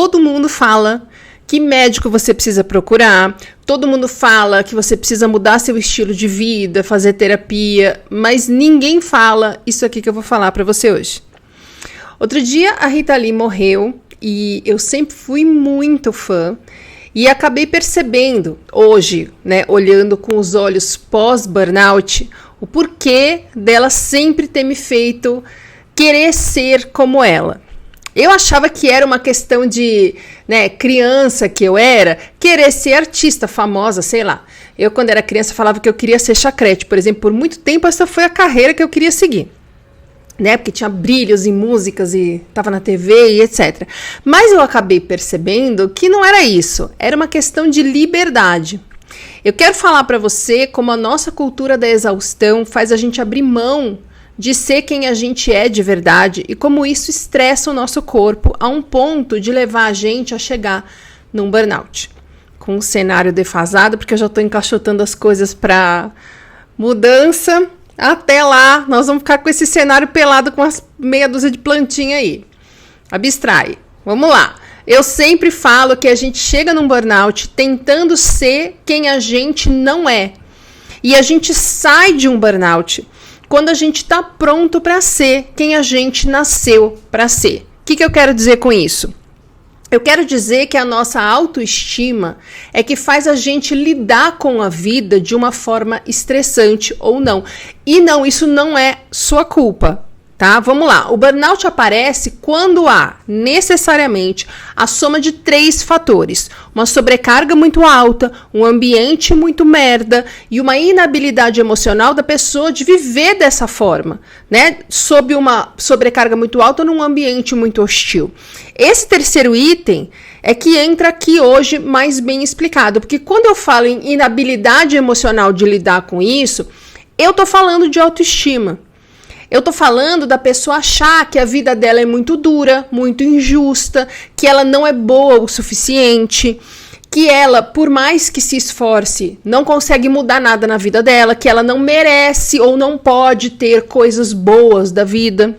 Todo mundo fala que médico você precisa procurar, todo mundo fala que você precisa mudar seu estilo de vida, fazer terapia, mas ninguém fala isso aqui que eu vou falar para você hoje. Outro dia a Rita Lee morreu e eu sempre fui muito fã e acabei percebendo hoje, né, olhando com os olhos pós-burnout, o porquê dela sempre ter me feito querer ser como ela. Eu achava que era uma questão de, né, criança que eu era, querer ser artista famosa, sei lá. Eu, quando era criança, falava que eu queria ser chacrete, por exemplo. Por muito tempo, essa foi a carreira que eu queria seguir, né? Porque tinha brilhos em músicas e estava na TV e etc. Mas eu acabei percebendo que não era isso. Era uma questão de liberdade. Eu quero falar para você como a nossa cultura da exaustão faz a gente abrir mão de ser quem a gente é de verdade e como isso estressa o nosso corpo a um ponto de levar a gente a chegar num burnout. Com um cenário defasado, porque eu já estou encaixotando as coisas para mudança. Até lá, nós vamos ficar com esse cenário pelado com as meia dúzia de plantinha aí. Abstrai. Vamos lá. Eu sempre falo que a gente chega num burnout tentando ser quem a gente não é. E a gente sai de um burnout quando a gente está pronto para ser quem a gente nasceu para ser. O que eu quero dizer com isso? Eu quero dizer que a nossa autoestima é que faz a gente lidar com a vida de uma forma estressante ou não. E não, isso não é sua culpa, tá? Vamos lá. O burnout aparece quando há, necessariamente, a soma de 3 fatores. Uma sobrecarga muito alta, um ambiente muito merda e uma inabilidade emocional da pessoa de viver dessa forma, né? Sob uma sobrecarga muito alta num ambiente muito hostil. Esse terceiro item é que entra aqui hoje mais bem explicado, porque quando eu falo em inabilidade emocional de lidar com isso, eu tô falando de autoestima. Eu tô falando da pessoa achar que a vida dela é muito dura, muito injusta, que ela não é boa o suficiente, que ela, por mais que se esforce, não consegue mudar nada na vida dela, que ela não merece ou não pode ter coisas boas da vida,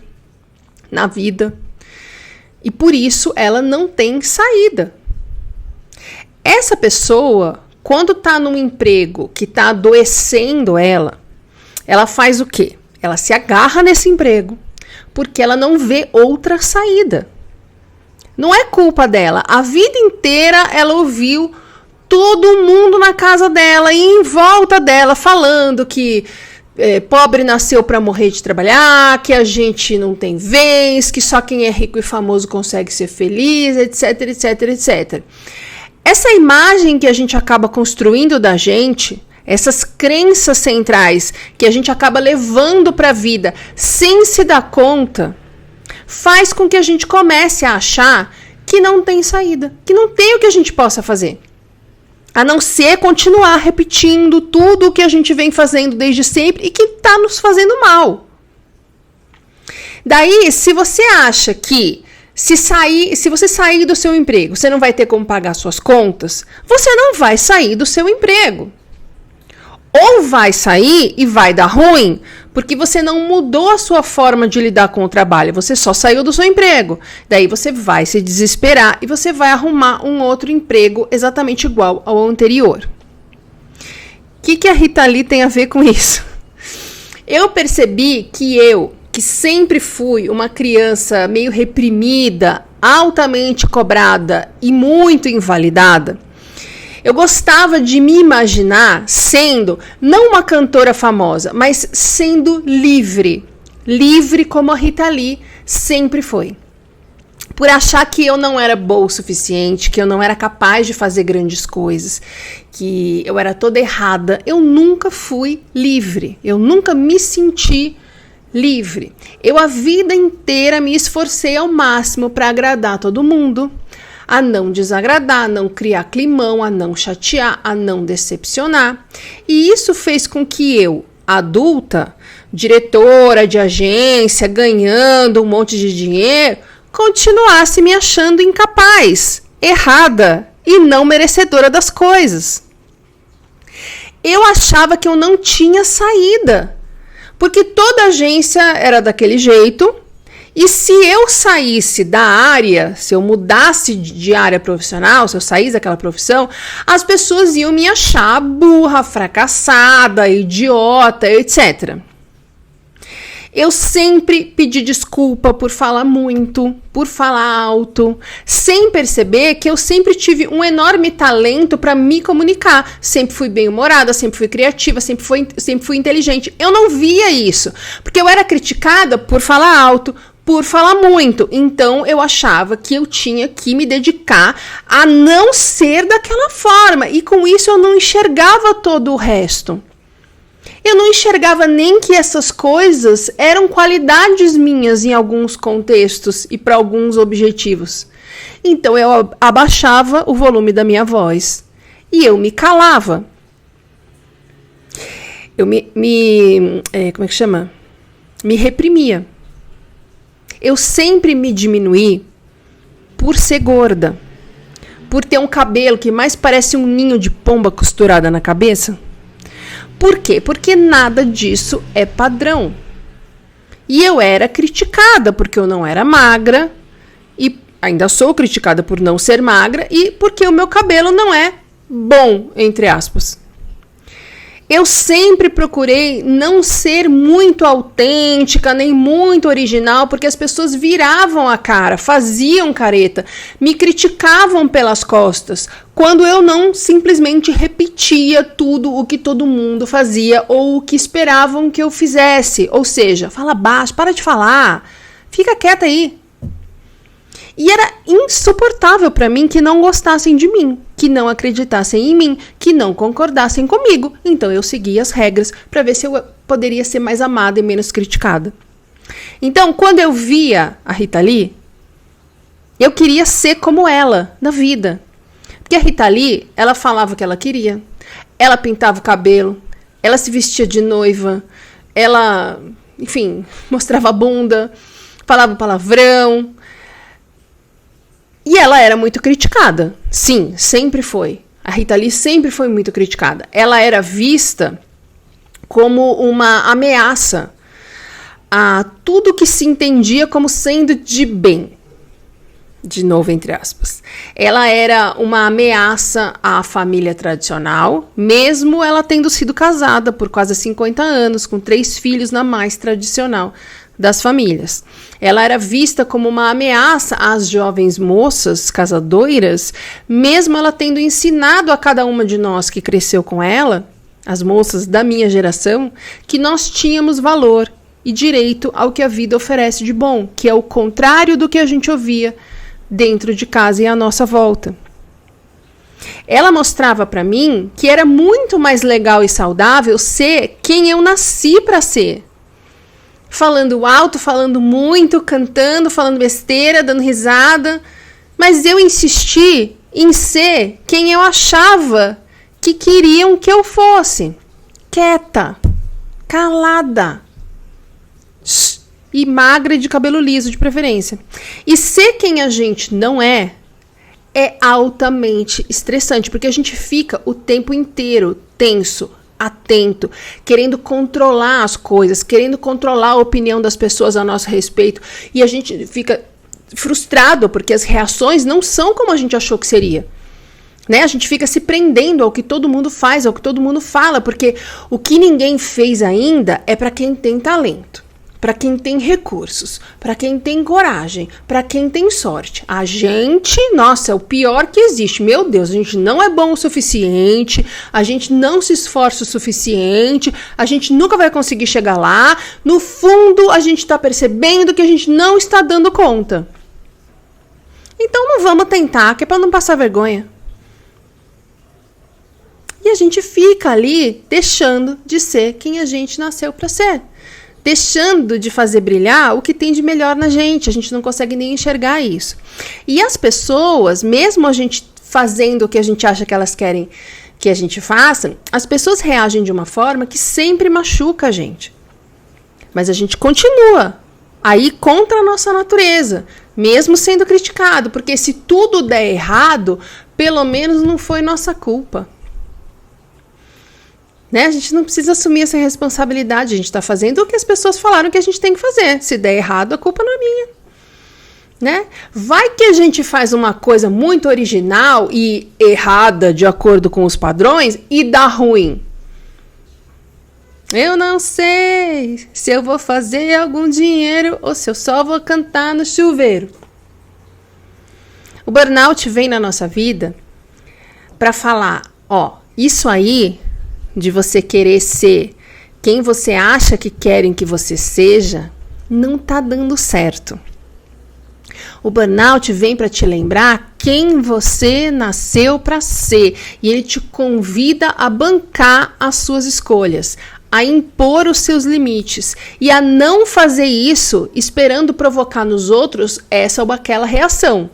na vida. E por isso ela não tem saída. Essa pessoa, quando tá num emprego que tá adoecendo ela faz o quê? Ela se agarra nesse emprego porque ela não vê outra saída. Não é culpa dela. A vida inteira ela ouviu todo mundo na casa dela e em volta dela falando que pobre nasceu para morrer de trabalhar, que a gente não tem vez, que só quem é rico e famoso consegue ser feliz, etc, etc, etc. Essa imagem que a gente acaba construindo da gente, essas crenças centrais que a gente acaba levando para a vida sem se dar conta, faz com que a gente comece a achar que não tem saída, que não tem o que a gente possa fazer. A não ser continuar repetindo tudo o que a gente vem fazendo desde sempre e que está nos fazendo mal. Daí, se você acha que se você sair do seu emprego, você não vai ter como pagar suas contas, você não vai sair do seu emprego. Ou vai sair e vai dar ruim, porque você não mudou a sua forma de lidar com o trabalho, você só saiu do seu emprego. Daí você vai se desesperar e você vai arrumar um outro emprego exatamente igual ao anterior. O que a Rita Lee tem a ver com isso? Eu percebi que sempre fui uma criança meio reprimida, altamente cobrada e muito invalidada, eu gostava de me imaginar sendo, não uma cantora famosa, mas sendo livre. Livre como a Rita Lee sempre foi. Por achar que eu não era boa o suficiente, que eu não era capaz de fazer grandes coisas, que eu era toda errada. Eu nunca fui livre. Eu nunca me senti livre. Eu a vida inteira me esforcei ao máximo para agradar todo mundo, a não desagradar, a não criar climão, a não chatear, a não decepcionar. E isso fez com que eu, adulta, diretora de agência, ganhando um monte de dinheiro, continuasse me achando incapaz, errada e não merecedora das coisas. Eu achava que eu não tinha saída, porque toda agência era daquele jeito E se eu saísse da área, se eu mudasse de área profissional, se eu saísse daquela profissão, as pessoas iam me achar burra, fracassada, idiota, etc. Eu sempre pedi desculpa por falar muito, por falar alto, sem perceber que eu sempre tive um enorme talento para me comunicar. Sempre fui bem-humorada, sempre fui criativa, sempre fui inteligente. Eu não via isso, porque eu era criticada por falar alto, por falar muito. Então, eu achava que eu tinha que me dedicar a não ser daquela forma. E com isso, eu não enxergava todo o resto. Eu não enxergava nem que essas coisas eram qualidades minhas em alguns contextos e para alguns objetivos. Então, eu abaixava o volume da minha voz e eu me calava. Eu como é que chama? Me reprimia. Eu sempre me diminuí por ser gorda, por ter um cabelo que mais parece um ninho de pomba costurada na cabeça. Por quê? Porque nada disso é padrão. E eu era criticada porque eu não era magra, e ainda sou criticada por não ser magra, e porque o meu cabelo não é bom, entre aspas. Eu sempre procurei não ser muito autêntica, nem muito original, porque as pessoas viravam a cara, faziam careta, me criticavam pelas costas, quando eu não simplesmente repetia tudo o que todo mundo fazia ou o que esperavam que eu fizesse. Ou seja, fala baixo, para de falar, fica quieta aí. E era insuportável para mim que não gostassem de mim, que não acreditassem em mim, que não concordassem comigo. Então eu seguia as regras para ver se eu poderia ser mais amada e menos criticada. Então, quando eu via a Rita Lee, eu queria ser como ela na vida. Porque a Rita Lee, ela falava o que ela queria, ela pintava o cabelo, ela se vestia de noiva, ela, enfim, mostrava a bunda, falava palavrão. E ela era muito criticada. Sim, sempre foi. A Rita Lee sempre foi muito criticada. Ela era vista como uma ameaça a tudo que se entendia como sendo de bem. De novo, entre aspas. Ela era uma ameaça à família tradicional, mesmo ela tendo sido casada por quase 50 anos, com 3 filhos na mais tradicional das famílias. Ela era vista como uma ameaça às jovens moças casadoiras, mesmo ela tendo ensinado a cada uma de nós que cresceu com ela, as moças da minha geração, que nós tínhamos valor e direito ao que a vida oferece de bom, que é o contrário do que a gente ouvia dentro de casa e à nossa volta. Ela mostrava para mim que era muito mais legal e saudável ser quem eu nasci para ser. Falando alto, falando muito, cantando, falando besteira, dando risada. Mas eu insisti em ser quem eu achava que queriam que eu fosse. Quieta, calada e magra e de cabelo liso de preferência. E ser quem a gente não é altamente estressante, porque a gente fica o tempo inteiro tenso, atento, querendo controlar as coisas, querendo controlar a opinião das pessoas a nosso respeito, e a gente fica frustrado porque as reações não são como a gente achou que seria, né? A gente fica se prendendo ao que todo mundo faz, ao que todo mundo fala, porque o que ninguém fez ainda é para quem tem talento, para quem tem recursos, para quem tem coragem, para quem tem sorte. A gente, nossa, é o pior que existe. Meu Deus, a gente não é bom o suficiente, a gente não se esforça o suficiente, a gente nunca vai conseguir chegar lá. No fundo, a gente está percebendo que a gente não está dando conta. Então não vamos tentar, que é para não passar vergonha. E a gente fica ali deixando de ser quem a gente nasceu para ser. Deixando de fazer brilhar o que tem de melhor na gente. A gente não consegue nem enxergar isso. E as pessoas, mesmo a gente fazendo o que a gente acha que elas querem que a gente faça, as pessoas reagem de uma forma que sempre machuca a gente. Mas a gente continua aí contra a nossa natureza, mesmo sendo criticado, porque se tudo der errado, pelo menos não foi nossa culpa. Né? A gente não precisa assumir essa responsabilidade. A gente está fazendo o que as pessoas falaram que a gente tem que fazer. Se der errado, a culpa não é minha. Né? Vai que a gente faz uma coisa muito original e errada de acordo com os padrões e dá ruim. Eu não sei se eu vou fazer algum dinheiro ou se eu só vou cantar no chuveiro. O burnout vem na nossa vida para falar, ó, isso aí de você querer ser quem você acha que querem que você seja, não tá dando certo. O burnout vem para te lembrar quem você nasceu para ser e ele te convida a bancar as suas escolhas, a impor os seus limites e a não fazer isso esperando provocar nos outros essa ou aquela reação.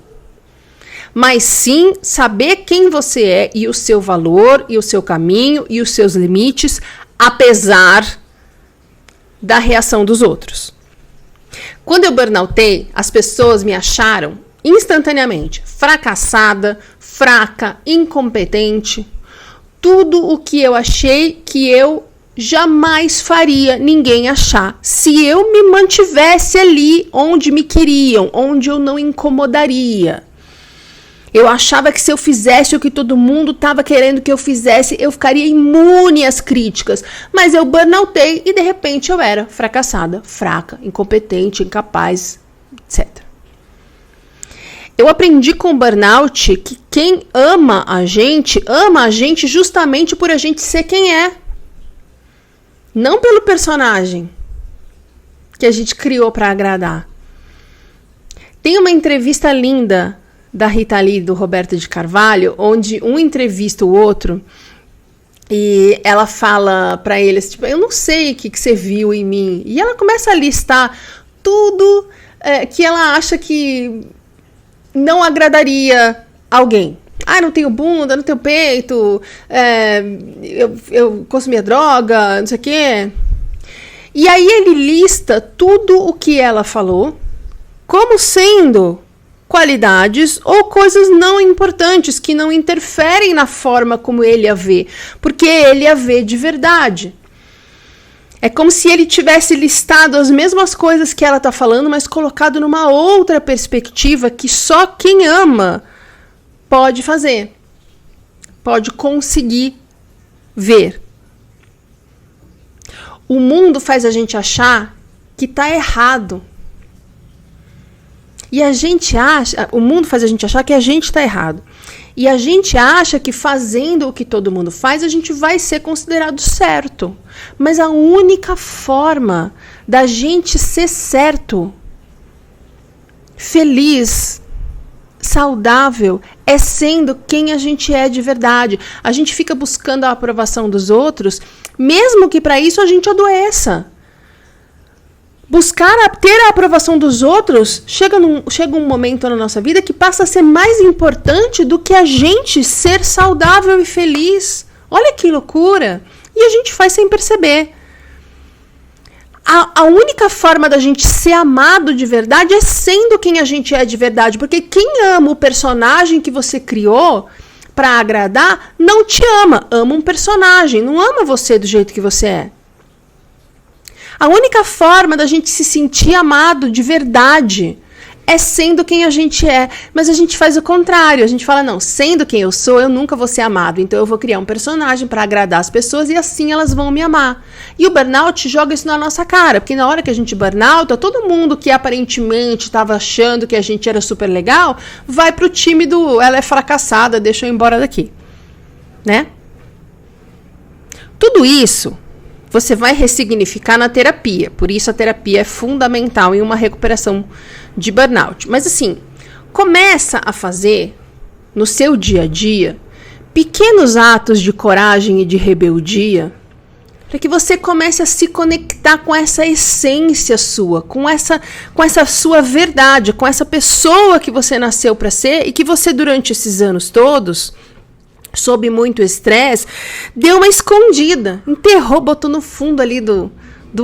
Mas sim saber quem você é e o seu valor e o seu caminho e os seus limites, apesar da reação dos outros. Quando eu burnoutei, as pessoas me acharam instantaneamente fracassada, fraca, incompetente. Tudo o que eu achei que eu jamais faria ninguém achar se eu me mantivesse ali onde me queriam, onde eu não incomodaria. Eu achava que se eu fizesse o que todo mundo estava querendo que eu fizesse, eu ficaria imune às críticas. Mas eu burnoutei e de repente eu era fracassada, fraca, incompetente, incapaz, etc. Eu aprendi com o burnout que quem ama a gente justamente por a gente ser quem é. Não pelo personagem que a gente criou para agradar. Tem uma entrevista linda da Rita Lee e do Roberto de Carvalho, onde um entrevista o outro e ela fala para eles, tipo, eu não sei o que você viu em mim. E ela começa a listar tudo que ela acha que não agradaria alguém. Ah, não tenho bunda, não tenho peito, eu consumia droga, não sei o quê. E aí ele lista tudo o que ela falou como sendo qualidades ou coisas não importantes, que não interferem na forma como ele a vê, porque ele a vê de verdade. É como se ele tivesse listado as mesmas coisas que ela está falando, mas colocado numa outra perspectiva que só quem ama pode fazer, pode conseguir ver. O mundo faz a gente achar que está errado. E a gente acha, o mundo faz a gente achar que a gente está errado. E a gente acha que fazendo o que todo mundo faz, a gente vai ser considerado certo. Mas a única forma da gente ser certo, feliz, saudável, é sendo quem a gente é de verdade. A gente fica buscando a aprovação dos outros, mesmo que para isso a gente adoeça. Ter a aprovação dos outros chega um momento na nossa vida que passa a ser mais importante do que a gente ser saudável e feliz. Olha que loucura! E a gente faz sem perceber. A única forma da gente ser amado de verdade é sendo quem a gente é de verdade. Porque quem ama o personagem que você criou para agradar, não te ama. Ama um personagem, não ama você do jeito que você é. A única forma da gente se sentir amado de verdade é sendo quem a gente é. Mas a gente faz o contrário. A gente fala, não, sendo quem eu sou, eu nunca vou ser amado. Então eu vou criar um personagem para agradar as pessoas e assim elas vão me amar. E o burnout joga isso na nossa cara. Porque na hora que a gente burnouta, todo mundo que aparentemente estava achando que a gente era super legal, vai pro time do ela é fracassada, deixa eu ir embora daqui. Né? Tudo isso você vai ressignificar na terapia. Por isso a terapia é fundamental em uma recuperação de burnout. Mas assim, começa a fazer no seu dia a dia pequenos atos de coragem e de rebeldia para que você comece a se conectar com essa essência sua, com essa sua verdade, com essa pessoa que você nasceu para ser e que você durante esses anos todos, sob muito estresse, deu uma escondida, enterrou, botou no fundo ali do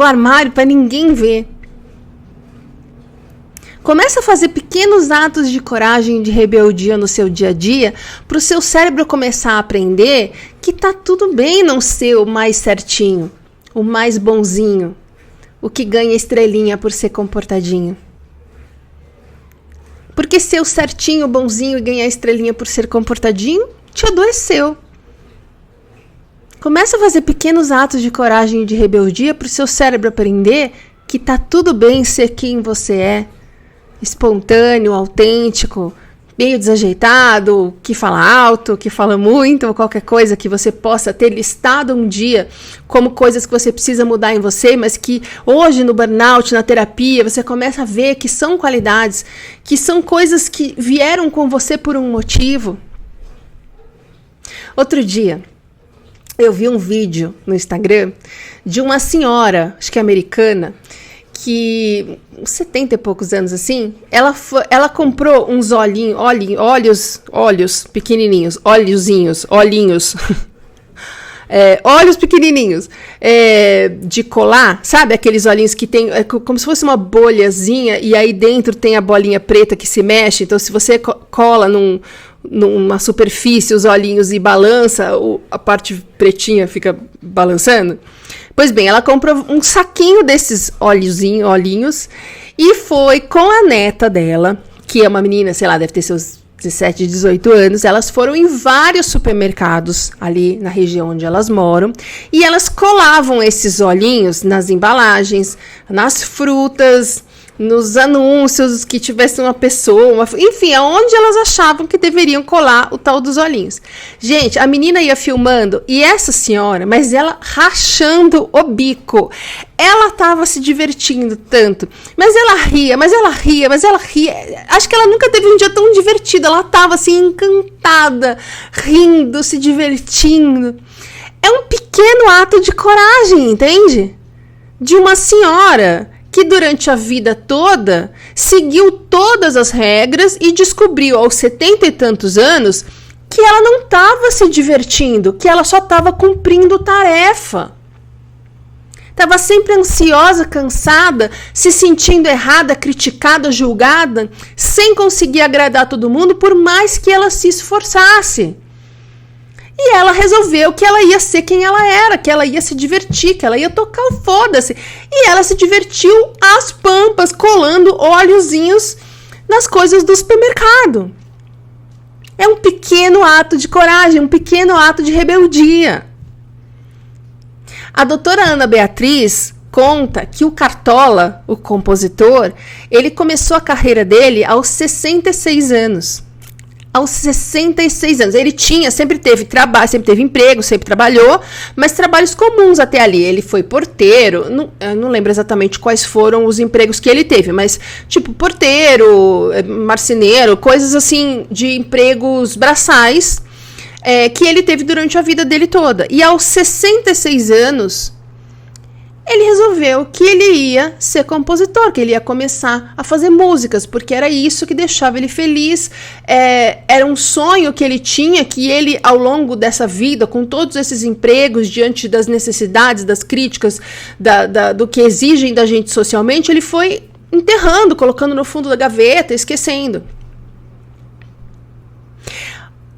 armário para ninguém ver. Começa a fazer pequenos atos de coragem e de rebeldia no seu dia a dia, para o seu cérebro começar a aprender que tá tudo bem não ser o mais certinho, o mais bonzinho, o que ganha estrelinha por ser comportadinho. Porque ser o certinho, bonzinho e ganhar estrelinha por ser comportadinho te adoeceu. Começa a fazer pequenos atos de coragem e de rebeldia para o seu cérebro aprender que tá tudo bem ser quem você é. Espontâneo, autêntico, meio desajeitado, que fala alto, que fala muito, ou qualquer coisa que você possa ter listado um dia como coisas que você precisa mudar em você, mas que hoje no burnout, na terapia, você começa a ver que são qualidades, que são coisas que vieram com você por um motivo. Outro dia, eu vi um vídeo no Instagram de uma senhora, acho que é americana, que 70 e poucos anos assim, ela comprou uns olhos pequenininhos, olhinhos, olhos pequenininhos, de colar, sabe? Aqueles olhinhos que tem, como se fosse uma bolhazinha, e aí dentro tem a bolinha preta que se mexe, então se você cola numa superfície os olhinhos e balança, a parte pretinha fica balançando. Pois bem, ela comprou um saquinho desses olhinhos e foi com a neta dela, que é uma menina, sei lá, deve ter seus 17, 18 anos. Elas foram em vários supermercados ali na região onde elas moram e elas colavam esses olhinhos nas embalagens, nas frutas, nos anúncios que tivesse uma pessoa, enfim, aonde elas achavam que deveriam colar o tal dos olhinhos. Gente, a menina ia filmando e essa senhora, mas ela rachando o bico, ela tava se divertindo tanto, mas ela ria, acho que ela nunca teve um dia tão divertido, ela tava assim encantada, rindo, se divertindo. É um pequeno ato de coragem, entende? De uma senhora que durante a vida toda seguiu todas as regras e descobriu aos 70 e tantos anos que ela não estava se divertindo, que ela só estava cumprindo tarefa. Estava sempre ansiosa, cansada, se sentindo errada, criticada, julgada, sem conseguir agradar todo mundo, por mais que ela se esforçasse. E ela resolveu que ela ia ser quem ela era, que ela ia se divertir, que ela ia tocar o foda-se. E ela se divertiu às pampas, colando óleozinhos nas coisas do supermercado. É um pequeno ato de coragem, um pequeno ato de rebeldia. A doutora Ana Beatriz conta que o Cartola, o compositor, ele começou a carreira dele aos 66 anos. Aos 66 anos. Ele sempre teve trabalho, sempre teve emprego, sempre trabalhou, mas trabalhos comuns até ali. Ele foi porteiro, eu não lembro exatamente quais foram os empregos que ele teve, mas tipo porteiro, marceneiro, coisas assim de empregos braçais que ele teve durante a vida dele toda. E aos 66 anos, ele resolveu que ele ia ser compositor, que ele ia começar a fazer músicas, porque era isso que deixava ele feliz, era um sonho que ele tinha, que ele, ao longo dessa vida, com todos esses empregos, diante das necessidades, das críticas, do que exigem da gente socialmente, ele foi enterrando, colocando no fundo da gaveta, esquecendo.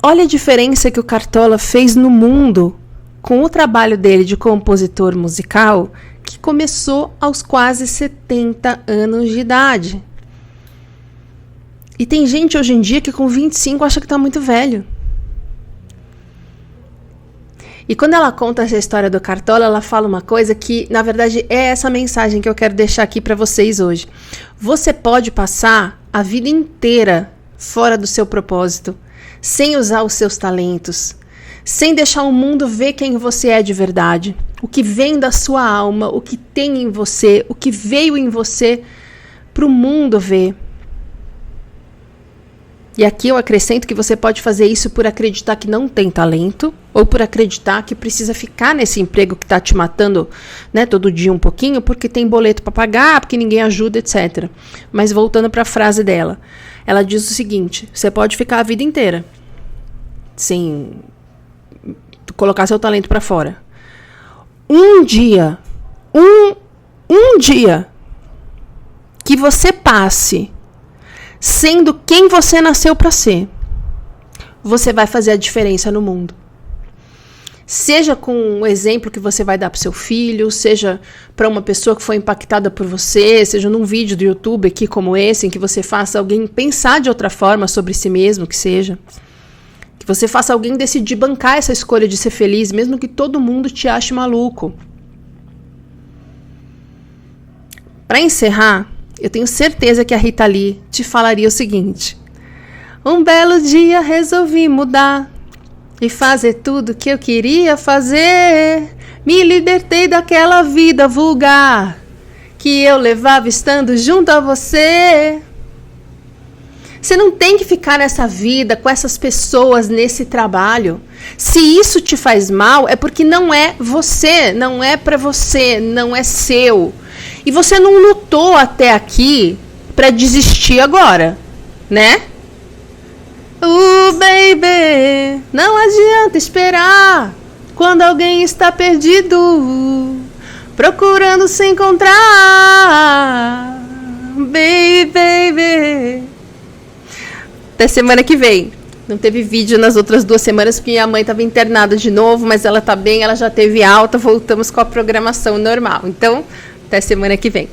Olha a diferença que o Cartola fez no mundo com o trabalho dele de compositor musical, que começou aos quase 70 anos de idade. E tem gente hoje em dia que com 25 acha que está muito velho. E quando ela conta essa história do Cartola, ela fala uma coisa que, na verdade, é essa mensagem que eu quero deixar aqui para vocês hoje. Você pode passar a vida inteira fora do seu propósito, sem usar os seus talentos, sem deixar o mundo ver quem você é de verdade, o que vem da sua alma, o que tem em você, o que veio em você para o mundo ver. E aqui eu acrescento que você pode fazer isso por acreditar que não tem talento, ou por acreditar que precisa ficar nesse emprego que está te matando, né, todo dia um pouquinho, porque tem boleto para pagar, porque ninguém ajuda, etc. Mas voltando para a frase dela, ela diz o seguinte: você pode ficar a vida inteira sem colocar seu talento para fora. Um dia que você passe sendo quem você nasceu para ser, você vai fazer a diferença no mundo. Seja com um exemplo que você vai dar para o seu filho, seja para uma pessoa que foi impactada por você, seja num vídeo do YouTube aqui como esse, em que você faça alguém pensar de outra forma sobre si mesmo, que seja. Que você faça alguém decidir bancar essa escolha de ser feliz, mesmo que todo mundo te ache maluco. Para encerrar, eu tenho certeza que a Rita Lee te falaria o seguinte: um belo dia resolvi mudar e fazer tudo que eu queria fazer. Me libertei daquela vida vulgar que eu levava estando junto a você. Você não tem que ficar nessa vida com essas pessoas nesse trabalho. Se isso te faz mal, é porque não é você, não é pra você, não é seu. E você não lutou até aqui pra desistir agora, né? Baby, não adianta esperar quando alguém está perdido, procurando se encontrar. Baby. Até semana que vem. Não teve vídeo nas outras 2 semanas porque minha mãe estava internada de novo, mas ela tá bem, ela já teve alta, voltamos com a programação normal. Então, até semana que vem.